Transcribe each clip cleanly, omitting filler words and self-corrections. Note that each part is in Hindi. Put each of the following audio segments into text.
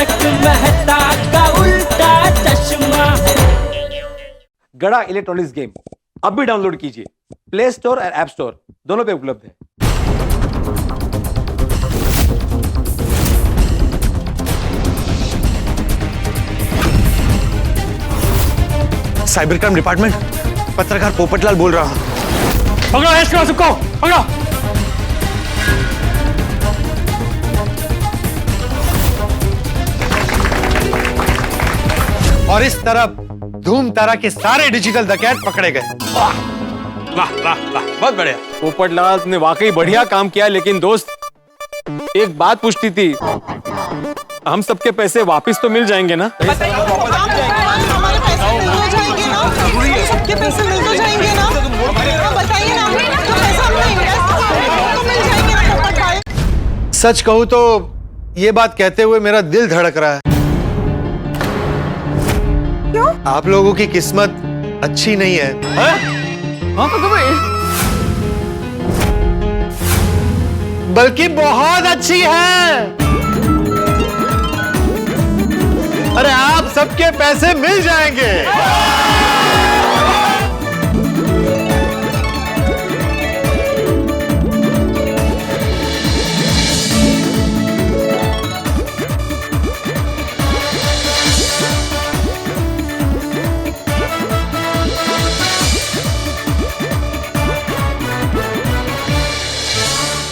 तारक मेहता का उल्टा चश्मा। गड़ा इलेक्ट्रॉनिक्स गेम अब भी डाउनलोड कीजिए, प्ले स्टोर और ऐप स्टोर दोनों पे उपलब्ध है। साइबर क्राइम डिपार्टमेंट, पत्रकार पोपटलाल बोल रहा हूं। पकड़ो इसको, सबको पकड़ो। और इस तरफ धूम तारा के सारे डिजिटल डकैत पकड़े गए। वाह वाह वाह, बहुत बढ़िया। पोपटलाल तुमने वाकई बढ़िया काम किया, लेकिन दोस्त एक बात पूछती थी, हम सबके पैसे वापस तो मिल जाएंगे ना? हमारे पैसे मिल जाएंगे ना? सबके पैसे मिल तो जाएंगे ना? बताइए ना, जो पैसा हमने इन्वेस्ट किया तो मिल जाएंगे ना पोपट भाई? सच कहूं तो ये बात कहते हुए मेरा दिल धड़क रहा है। क्यों? आप लोगों की किस्मत अच्छी नहीं है। बल्कि बहुत अच्छी है। अरे आप सबके पैसे मिल जाएंगे।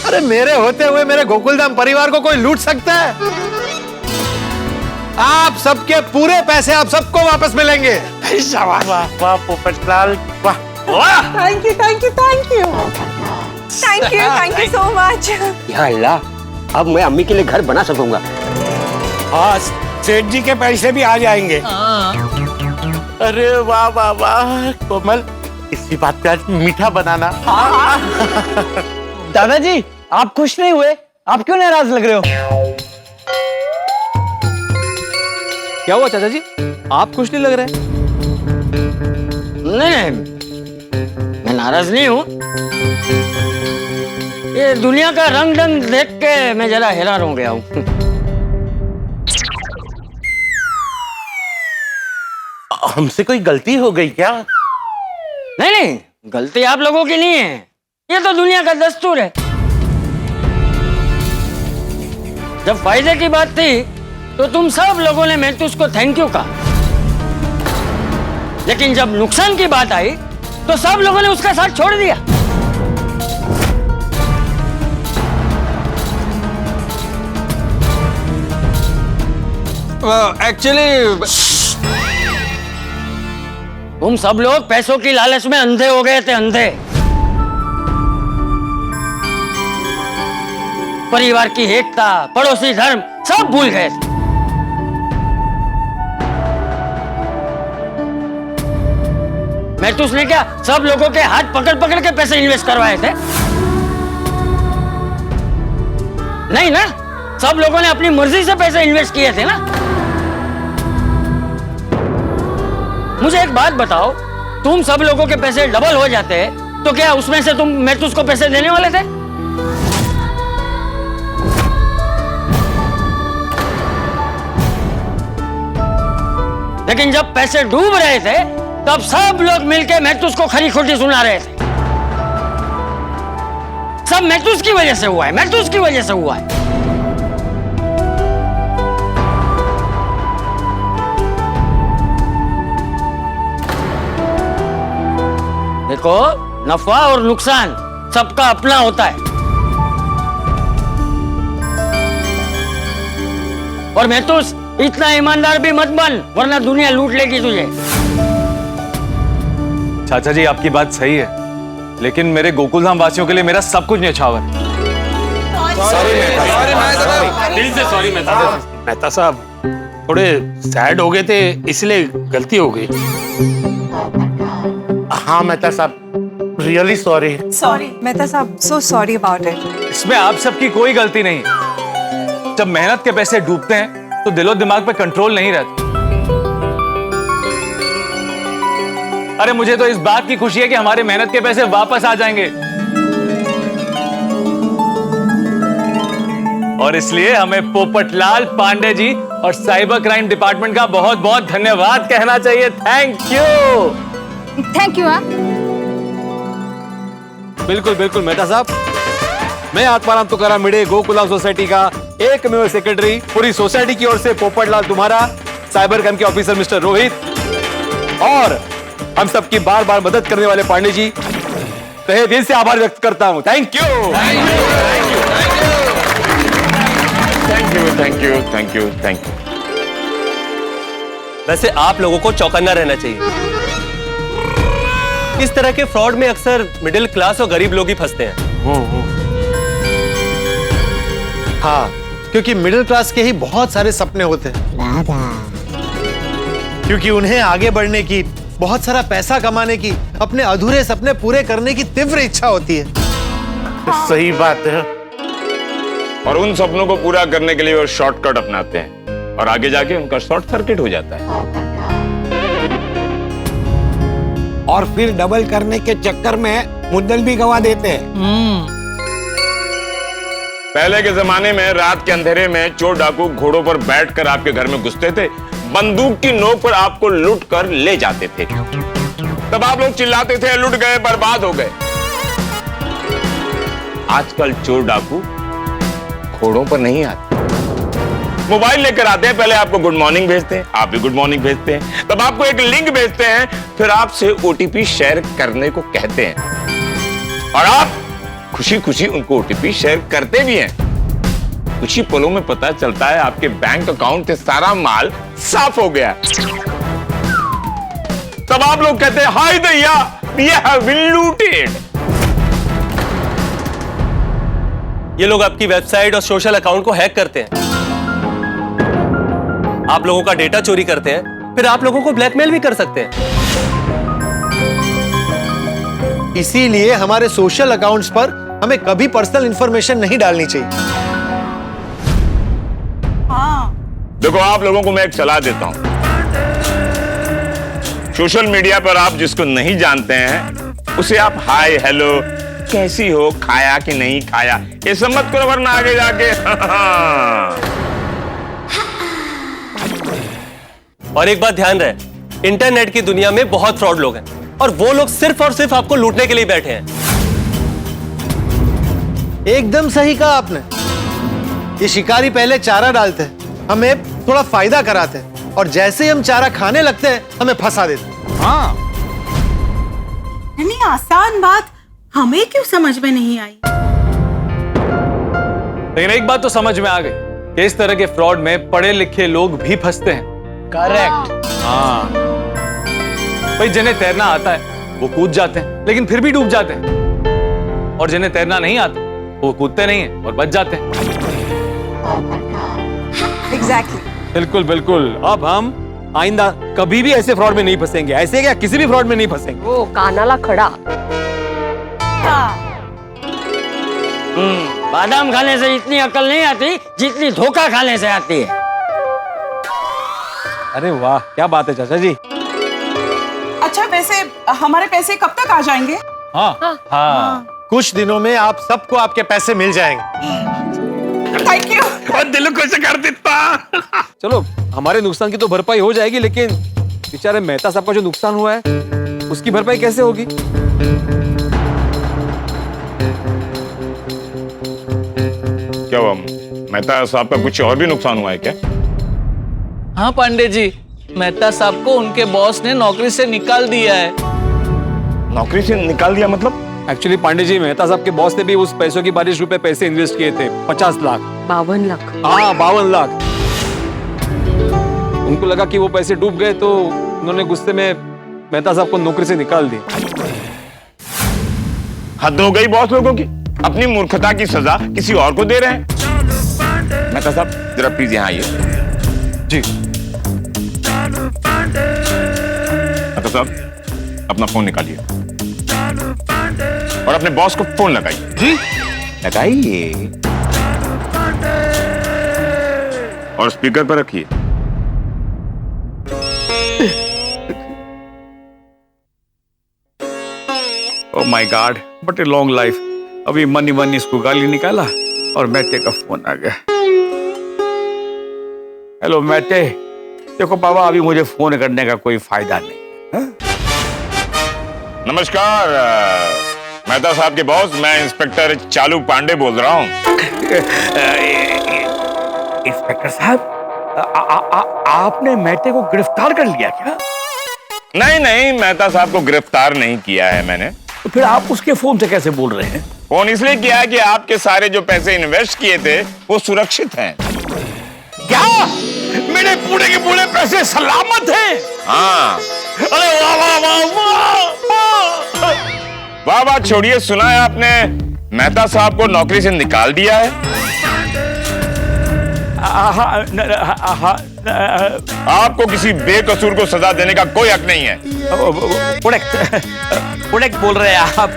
अरे मेरे होते हुए मेरे गोकुलधाम परिवार को कोई लूट सकता है? आप सबके पूरे पैसे आप सबको वापस मिलेंगे। वाह वाह पोपटलाल, वाह वाह। Thank you thank you thank you thank you so much. या अल्लाह, अब मैं अम्मी के लिए घर बना सकूंगा। हाँ, सेठ जी के पैसे भी आ जाएंगे। अरे वाह वाह वाह कोमल, इसी बात पे आज मीठा बनाना। दादाजी, आप खुश नहीं हुए? आप क्यों नाराज लग रहे हो? क्या हुआ चाचा जी, आप खुश नहीं लग रहे? नहीं, मैं नाराज नहीं हूँ। ये दुनिया का रंग ढंग देख के मैं जरा हैरान हो गया हूँ। हमसे कोई गलती हो गई क्या? नहीं, गलती आप लोगों की नहीं है, ये तो दुनिया का दस्तूर है। जब फायदे की बात थी तो तुम सब लोगों ने महतूस को थैंक यू कहा, लेकिन जब नुकसान की बात आई तो सब लोगों ने उसका साथ छोड़ दिया। एक्चुअली तुम सब लोग पैसों की लालच में अंधे हो गए थे, अंधे। परिवार की एकता, पड़ोसी धर्म सब भूल गए थे। महतूस ने क्या सब लोगों के हाथ पकड़ पकड़ के पैसे इन्वेस्ट करवाए थे? नहीं ना, सब लोगों ने अपनी मर्जी से पैसे इन्वेस्ट किए थे ना। मुझे एक बात बताओ, तुम सब लोगों के पैसे डबल हो जाते तो क्या उसमें से तुम महतूस को पैसे देने वाले थे? लेकिन जब पैसे डूब रहे थे तब सब लोग मिलकर महतूस को खरी खोटी सुना रहे थे। सब महतूस की वजह से हुआ है, महतूस की वजह से हुआ है। देखो, नफा और नुकसान सबका अपना होता है, और महतूस इतना ईमानदार भी मत बन, वरना दुनिया लूट लेगी तुझे। चाचा जी आपकी बात सही है, लेकिन मेरे गोकुलधाम वासियों के लिए मेरा सब कुछ न्यौछावर। दिल से सॉरी मेहता साहब, थोड़े सैड हो गए थे इसलिए गलती हो गई। हाँ मेहता साहब, रियली सॉरी। सॉरी मेहता साहब, सो सॉरी अबाउट इट। इसमें आप सबकी कोई गलती नहीं। जब मेहनत के पैसे डूबते हैं तो दिलो दिमाग पे कंट्रोल नहीं रहता। अरे मुझे तो इस बात की खुशी है कि हमारे मेहनत के पैसे वापस आ जाएंगे। और इसलिए हमें पोपटलाल पांडे जी और साइबर क्राइम डिपार्टमेंट का बहुत बहुत धन्यवाद कहना चाहिए। Thank you. Thank you. बिल्कुल बिल्कुल मेहता साहब, मैं आत्माराम तुकाराम भिड़े गोकुलम सोसाइटी का एकमेव सेक्रेटरी, पूरी सोसाइटी की ओर से पोपटलाल तुम्हारा, साइबर क्राइम के ऑफिसर मिस्टर रोहित और हम सबकी बार बार मदद करने वाले पांडे जी, तहे दिल से आभार व्यक्त करता हूं। Thank you. Thank you thank you thank you thank you. वैसे आप लोगों को चौकन्ना रहना चाहिए। इस तरह के फ्रॉड में अक्सर मिडिल क्लास और गरीब लोग ही फंसते हैं। हाँ, क्योंकि मिडिल क्लास के ही बहुत सारे सपने होते हैं, क्योंकि उन्हें आगे बढ़ने की, बहुत सारा पैसा कमाने की, अपने अधूरे सपने पूरे करने की तीव्र इच्छा होती है। सही बात है। और उन सपनों को पूरा करने के लिए वो शॉर्टकट अपनाते हैं और आगे जाके उनका शॉर्ट सर्किट हो जाता है। और फिर डबल करने के चक्कर में मुद्दल भी गवा देते हैं। पहले के जमाने में रात के अंधेरे में चोर डाकू घोड़ों पर बैठकर आपके घर में घुसते थे, बंदूक की नोक पर आपको लूट कर ले जाते थे। तब आप लोग चिल्लाते थे लूट गए, बर्बाद हो गए। आजकल चोर डाकू घोड़ों पर नहीं आते, मोबाइल लेकर आते हैं। पहले आपको गुड मॉर्निंग भेजते हैं, आप भी गुड मॉर्निंग भेजते हैं, तब आपको एक लिंक भेजते हैं, फिर आपसे ओटीपी शेयर करने को कहते हैं और आप खुशी खुशी उनको ओटीपी शेयर करते भी हैं। कुछ ही पलों में पता चलता है आपके बैंक अकाउंट से सारा माल साफ हो गया। तब आप लोग कहते हैं हाय दैया, वी हैव बीन लूटेड। ये लोग आपकी वेबसाइट और सोशल अकाउंट को हैक करते हैं, आप लोगों का डेटा चोरी करते हैं, फिर आप लोगों को ब्लैकमेल भी कर सकते हैं। इसीलिए हमारे सोशल अकाउंट्स पर हमें कभी पर्सनल इंफॉर्मेशन नहीं डालनी चाहिए। देखो, आप लोगों को मैं एक सलाह देता हूं। सोशल मीडिया पर आप जिसको नहीं जानते हैं उसे आप हाय हेलो, कैसी हो, खाया कि नहीं खाया, ये सब मत करो, वरना आगे जाके और एक बात ध्यान रहे, इंटरनेट की दुनिया में बहुत फ्रॉड लोग हैं और वो लोग सिर्फ और सिर्फ आपको लूटने के लिए बैठे हैं। एकदम सही कहा आपने। ये शिकारी पहले चारा डालते हैं, हमें थोड़ा फायदा कराते हैं और जैसे ही हम चारा खाने लगते हैं हमें फंसा देते हैं। हाँ, इतनी आसान बात हमें क्यों समझ में नहीं आई? लेकिन एक बात तो समझ में आ गई कि इस तरह के फ्रॉड में पढ़े लिखे लोग भी फंसते हैं। करेक्ट। हाँ भाई, जिन्हें तैरना आता है वो कूद जाते हैं लेकिन फिर भी डूब जाते हैं, और जिन्हें तैरना नहीं आता वो कूदते नहीं हैं और बच जाते हैं। एग्जैक्टली। बिल्कुल बिल्कुल। अब हम आइंदा कभी भी ऐसे फ्रॉड में नहीं फंसेंगे, ऐसे क्या किसी भी फ्रॉड में नहीं फंसेंगे। वो कानाला खड़ा। बादाम खाने से इतनी अकल नहीं आती जितनी धोखा खाने से आती है। अरे वाह, क्या बात है चाचा जी। अच्छा, वैसे हमारे पैसे कब तक आ जाएंगे? हाँ हाँ, कुछ दिनों में आप सबको आपके पैसे मिल जाएंगे। Thank you. और दिल को से कर देता। चलो, हमारे नुकसान की तो भरपाई हो जाएगी, लेकिन बेचारे मेहता साहब का जो नुकसान हुआ है उसकी भरपाई कैसे होगी? क्या हुआ, मेहता साहब का कुछ और भी नुकसान हुआ है क्या? हाँ पांडे जी, मेहता साहब को उनके बॉस ने नौकरी से निकाल दिया है। नौकरी से निकाल दिया मतलब? एक्चुअली पांडे जी, मेहता साहब के बॉस ने भी उस पैसों की बारिश रुपए पैसे इन्वेस्ट किए थे, 50 लाख। 52 लाख। हाँ, 52 लाख। उनको लगा कि वो पैसे डूब गए तो उन्होंने गुस्से में मेहता साहब को नौकरी से निकाल दिया। हद हो गई बॉस लोगों की, अपनी मूर्खता की सजा किसी और को दे रहे हैं। मेहता साहब जरा प्लीज यहाँ आइए। जी। मेहता साहब अपना फोन निकालिए और अपने बॉस को फोन लगाइए। जी लगाइए और स्पीकर पर रखिए। Oh my God, what a long life. अभी मनी इसको गाली निकाला और मेहते का फोन आ गया। हेलो मेटे, देखो बाबा अभी मुझे फोन करने का कोई फायदा नहीं। नमस्कार, मेहता साहब के बॉस, मैं इंस्पेक्टर चालू पांडे बोल रहा हूँ। इंस्पेक्टर साहब, आपने मेटे को गिरफ्तार कर लिया क्या? नहीं नहीं, मेहता साहब को गिरफ्तार नहीं किया है मैंने। तो फिर आप उसके फोन से कैसे बोल रहे हैं? फोन इसलिए किया है कि आपके सारे जो पैसे इन्वेस्ट किए थे वो सुरक्षित हैं। क्या? मेरे पूरे के पूरे पैसे सलामत हैं? हाँ। अरे वाह वाह वाह वाह वाह वाह। छोड़िए, सुना है आपने मेहता साहब को नौकरी से निकाल दिया है? आपको किसी बेकसूर को सजा देने का कोई हक नहीं है। प्रोडक्ट बोल रहे हैं आप?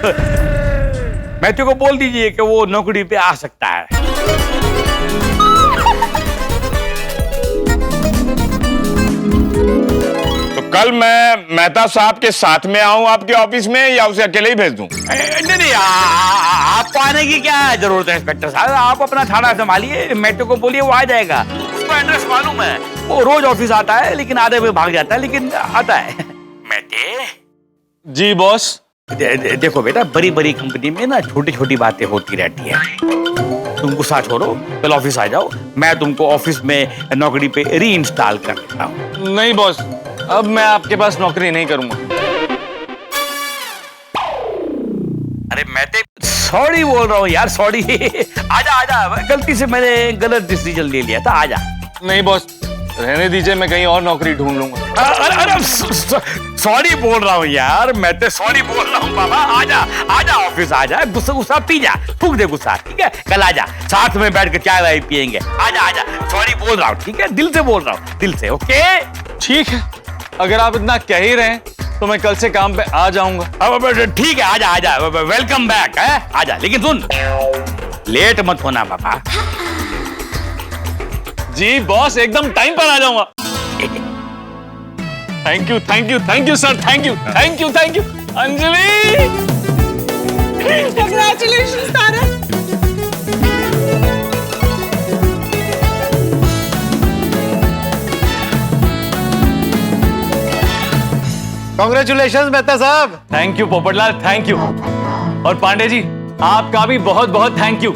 मैथ्यू को बोल दीजिए कि वो नौकरी पे आ सकता है। तो कल मैं मेहता साहब के साथ में आऊं आपके ऑफिस में या उसे अकेले ही भेज दूं? नहीं, आपको आने की क्या जरूरत है इंस्पेक्टर साहब? आप अपना थाना संभालिए, मैथ्यू को बोलिए वो आ जाएगा। उसको एड्रेस मालूम है, वो रोज ऑफिस आता है लेकिन आधे में भाग जाता है, लेकिन आता है। मैथे जी बॉस। देखो बेटा, बड़ी बड़ी कंपनी में ना छोटी छोटी बातें होती रहती है। तुम गुस्सा छोड़ो, कल ऑफिस आ जाओ, मैं तुमको ऑफिस में नौकरी पे री इंस्टॉल कर देता हूँ। नहीं बॉस, अब मैं आपके पास नौकरी नहीं करूंगा। अरे मैं तो सॉरी बोल रहा हूँ यार, सॉरी। आजा आजा, गलती से मैंने गलत डिसीजन ले लिया था, आजा। नहीं बॉस, रहने दीजिए, मैं कहीं और नौकरी ढूंढ लूंगा। अरे सॉरी बोल रहा हूँ यार, मैं तो सॉरी बोल रहा हूँ बाबा। आजा आजा, ऑफिस आजा, गुस्सा गुस्सा पी जा, फूक दे गुस्सा, ठीक है? कल आजा, साथ में बैठ कर चाय वाय पियेंगे। आजा आजा, सॉरी बोल रहा हूँ, ठीक है? दिल से बोल रहा हूँ, दिल से। ओके ठीक है, अगर आप इतना कह ही रहे हैं तो मैं कल से काम पे आ जाऊंगा। अब ठीक है, आजा आजा, वेलकम बैक है, आजा। लेकिन सुन, लेट मत होना बाबा। जी बॉस, एकदम टाइम पर आ जाऊंगा। Thank you thank you thank you sir, thank you thank you thank you. Anjali, Congratulations, Tarak. Congratulation Mehta साहब। Thank you Popatlal, thank you. और पांडे जी, आपका भी बहुत बहुत थैंक यू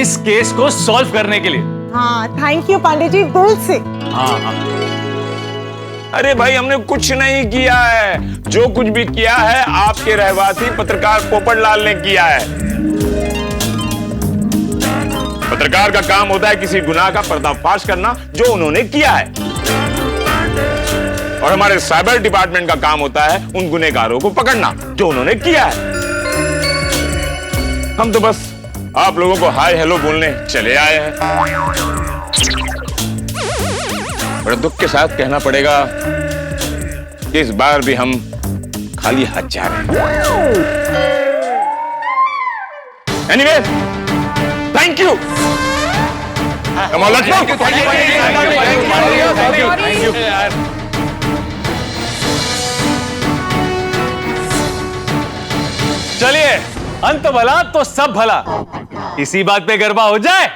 इस केस को सॉल्व करने के लिए। हाँ, थैंक यू पांडे जी, दिल से। हाँ हाँ। अरे भाई, हमने कुछ नहीं किया है। जो कुछ भी किया है आपके रहवासी पत्रकार पोपटलाल ने किया है। पत्रकार का काम होता है किसी गुनाह का पर्दाफाश करना, जो उन्होंने किया है। और हमारे साइबर डिपार्टमेंट का काम होता है उन गुनहगारों को पकड़ना, जो उन्होंने किया है। हम तो बस आप लोगों को हाय हेलो बोलने चले आए हैं। बड़े दुख के साथ कहना पड़ेगा कि इस बार भी हम खाली हाथ जा रहे हैं। Anyway, thank you. चलिए, अंत भला तो सब भला, इसी बात पे गरबा हो जाए।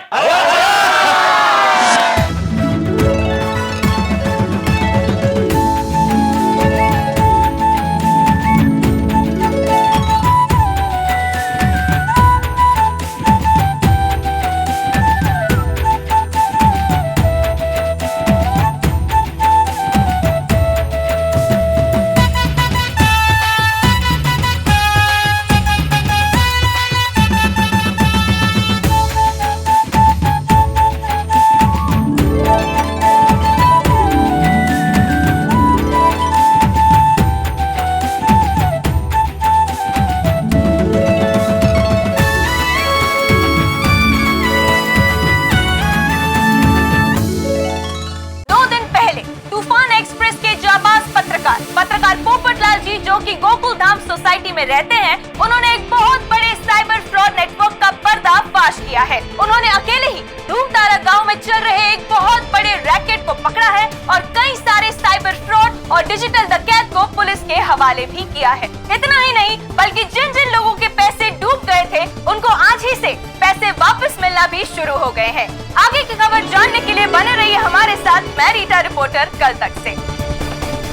पत्रकार पोपटलाल जी, जो कि गोकुल धाम सोसाइटी में रहते हैं, उन्होंने एक बहुत बड़े साइबर फ्रॉड नेटवर्क का पर्दाफाश किया है। उन्होंने अकेले ही धूमतारा गांव में चल रहे एक बहुत बड़े रैकेट को पकड़ा है और कई सारे साइबर फ्रॉड और डिजिटल डकैत को पुलिस के हवाले भी किया है। इतना ही नहीं, बल्कि जिन जिन लोगों के पैसे डूब गए थे, उनको आज ही से पैसे वापस मिलने मिलना भी शुरू हो गए हैं। आगे की खबर जानने के लिए बने रहिए हमारे साथ, मैं रीटा रिपोर्टर कल तक से।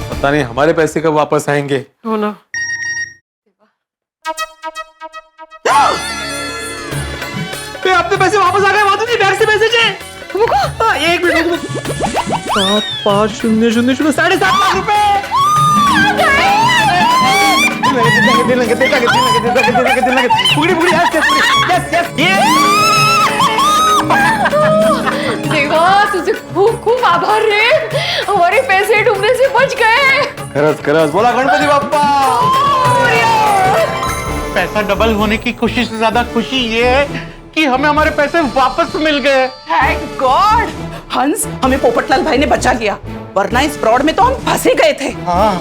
पता नहीं हमारे पैसे कब वापस आएंगे। हो ना। आपके पैसे वापस आ गए, माधुरी बैंक से मैसेज है। एक मिनट, 7,5,0,0,0 7.5 लाख रुपए। देवा तुझे खूप खूप आभार रे, हमारे पैसे डूबने से बच गए। खरस खरस बोला गणपति बाप्पा। पैसा डबल होने की खुशी से ज्यादा खुशी ये है कि हमें हमारे पैसे वापस मिल गए। थैंक गॉड, हंस हमें पोपटलाल भाई ने बचा लिया, वरना इस फ्रॉड में तो हम फंसे गए थे। हाँ।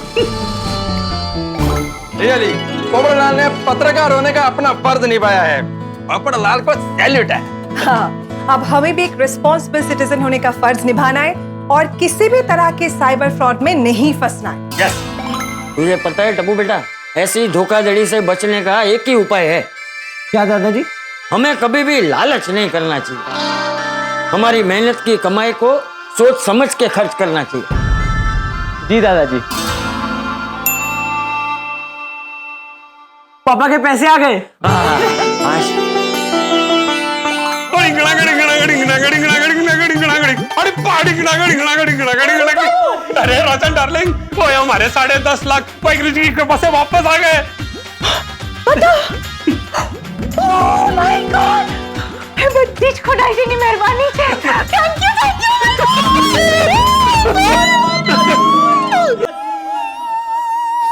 रियली पोपटलाल ने पत्रकार होने का अपना फर्ज निभाया है। पोपटलाल को सैल्यूट है। हाँ, अब हमें भी एक रिस्पॉन्सिबल सिटीजन होने का फर्ज निभाना है और किसी भी तरह के साइबर फ्रॉड में नहीं फंसना है। यस। तुझे पता है टप्पू बेटा, ऐसी धोखाधड़ी से बचने का एक ही उपाय है। क्या दादाजी? हमें कभी भी लालच नहीं करना चाहिए। हमारी मेहनत की कमाई को सोच समझ के खर्च करना चाहिए। जी दादाजी। पापा के पैसे आ गए। अरे रोशन डार्लिंग, वो हमारे 10.5 लाख की पैसे वापस आ गए। Oh my God! बड़ी खुदाई मेहरबानी है। Thank you, thank you.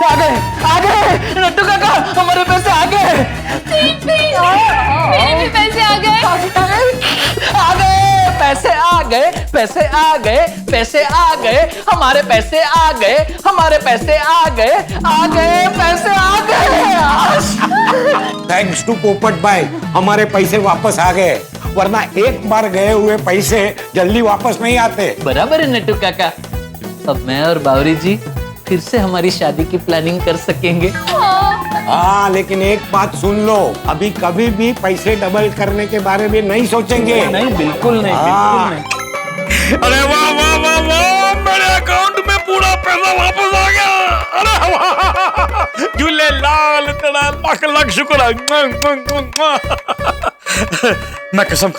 आ गए नट्टू काका, हमारे पैसे आ गए। मेरे भी पैसे आ गए। पैसे आ गए, पैसे आ गए, पैसे आ गए, हमारे पैसे आ गए, हमारे पैसे आ गए, पैसे आ गए। थैंक्स टू पोपट भाई, हमारे पैसे वापस आ गए, वरना एक बार गए हुए पैसे जल्दी वापस नहीं आते। बराबर है नट्टू काका, अब मैं और बावरी जी फिर से हमारी शादी की प्लानिंग कर सकेंगे। हाँ, लेकिन एक बात सुन लो, अभी कभी भी पैसे डबल करने के बारे में नहीं सोचेंगे। नहीं, बिल्कुल नहीं, बिल्कुल नहीं। अरे वाह वाह वाह वाह, मेरे अकाउंट में पूरा पैसा वापस आ गया। अरे वाह, झूले लाल, तेरा लाख लाख शुक्र है। मैं कसम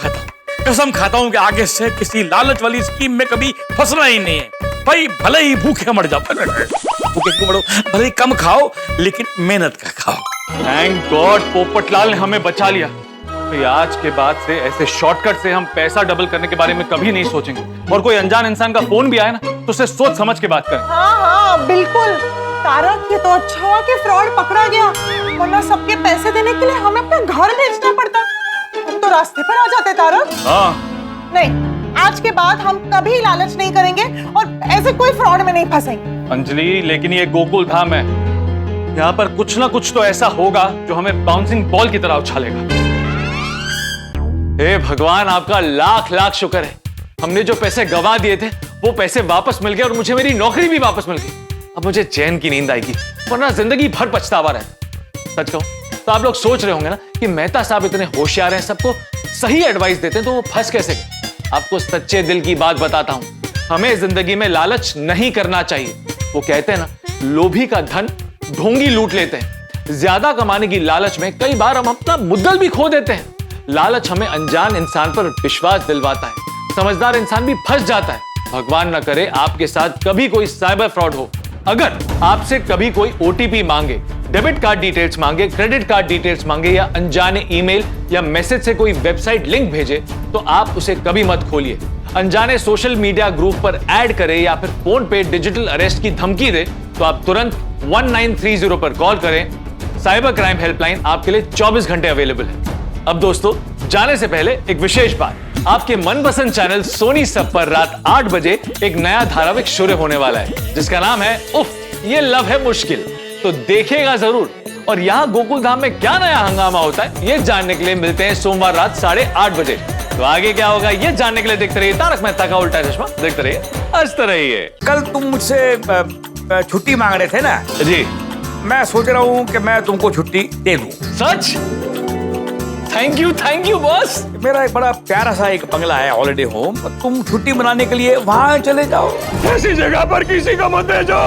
खाता हूँ कि आगे से किसी लालच वाली स्कीम में कभी फंसना ही नहीं है। भाई भले ही भूखे मर जाओ, भूखे क्यों मरो, भले ही कम खाओ लेकिन मेहनत का खाओ। थैंक गॉड पोपटलाल ने हमें बचा लिया। तो आज के बाद से ऐसे शॉर्टकट से हम पैसा डबल करने के बारे में कभी नहीं सोचेंगे, और कोई अनजान इंसान का फोन भी आए ना तो उसे सोच समझ के बात करें। हाँ हाँ बिल्कुल तारक, ये तो अच्छा हुआ कि फ्रॉड पकड़ा गया, वरना सबके पैसे देने के लिए हमें अपना घर बेचना पड़ता। हम तो रास्ते पर आ जाते तारक। हाँ। नहीं, आज के बाद हम कभी लालच नहीं करेंगे और ऐसे कोई फ्रॉड में नहीं फंसेंगे। अंजलि, लेकिन ये गोकुल धाम है, यहाँ पर कुछ ना कुछ तो ऐसा होगा जो हमें बाउंसिंग बॉल की तरह उछालेगा। हे भगवान, आपका लाख लाख शुक्र है, हमने जो पैसे गवा दिए थे वो पैसे वापस मिल गए और मुझे मेरी नौकरी भी वापस मिल गई। अब मुझे चैन की नींद आएगी, वरना जिंदगी भर पछतावा रहता। सच कहूं तो आप लोग सोच रहे होंगे ना कि मेहता साहब इतने होशियार हैं, सबको सही एडवाइस देते हैं, तो वो फंस कैसे गए। आपको सच्चे दिल की बात बताता हूं, हमें जिंदगी में लालच नहीं करना चाहिए। वो कहते हैं ना, लोभी का धन ढोंगी लूट लेते हैं। ज्यादा कमाने की लालच में कई बार हम अपना मुद्दल भी खो देते हैं। लालच हमें अनजान इंसान पर विश्वास दिलवाता है, समझदार इंसान भी फंस जाता है। भगवान न करे आपके साथ कभी कोई साइबर फ्रॉड हो। अगर आपसे कभी कोई ओटीपी मांगे, डेबिट कार्ड डिटेल्स मांगे, क्रेडिट कार्ड डिटेल्स मांगे, या अनजाने ईमेल या मैसेज से कोई वेबसाइट लिंक भेजे, तो आप उसे कभी मत खोलिए। अनजाने सोशल मीडिया ग्रुप पर ऐड करे या फिर फोन पे डिजिटल अरेस्ट की धमकी दे, तो आप तुरंत 1930 पर कॉल करें। साइबर क्राइम हेल्पलाइन आपके लिए 24 घंटे अवेलेबल है। अब दोस्तों, जाने से पहले एक विशेष बात, आपके मनपसंद चैनल सोनी सब पर रात 8 बजे एक नया धारावाहिक शुरू होने वाला है, जिसका नाम है उफ ये लव है मुश्किल। तो देखिएगा जरूर। और यहाँ गोकुल धाम में क्या नया हंगामा होता है, ये जानने के लिए मिलते हैं सोमवार रात 8:30 बजे। तो आगे क्या होगा ये जानने के लिए देखते रहिए तारक मेहता का उल्टा चश्मा। देखते रहिए, हंसते रहिए। कल तुम मुझसे छुट्टी मांग रहे थे ना जी, मैं सोच रहा हूँ कि मैं तुमको छुट्टी दे दूं। सच? Thank you boss. मेरा एक बड़ा प्यारा सा एक बंगला है हॉलिडे होम, तुम छुट्टी मनाने के लिए वहां चले जाओ। ऐसी जगह पर किसी को मत भेजो।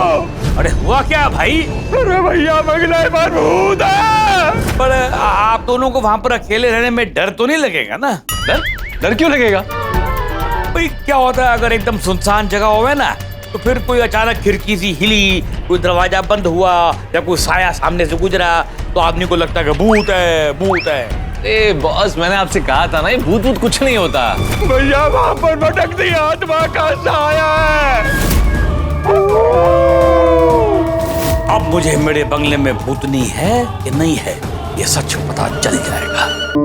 अरे हुआ क्या भाई? अरे भैया बंगले पर भूत है। पर आप दोनों को वहां पर अकेले रहने में डर तो नहीं लगेगा ना? डर क्यों लगेगा? भाई क्या होता है अगर एकदम सुनसान जगह होवे ना, तो फिर कोई अचानक खिड़की सी हिली, कोई दरवाजा बंद हुआ या कोई साया सामने से गुजरा तो आदमी को लगता है कि भूत है, भूत है। ए बॉस, मैंने आपसे कहा था ना, ये भूत भूत कुछ नहीं होता। भैया वहां पर भटकती आत्मा का साया है। अब मुझे मेरे बंगले में भूतनी है कि नहीं है, ये सच पता चल जाएगा।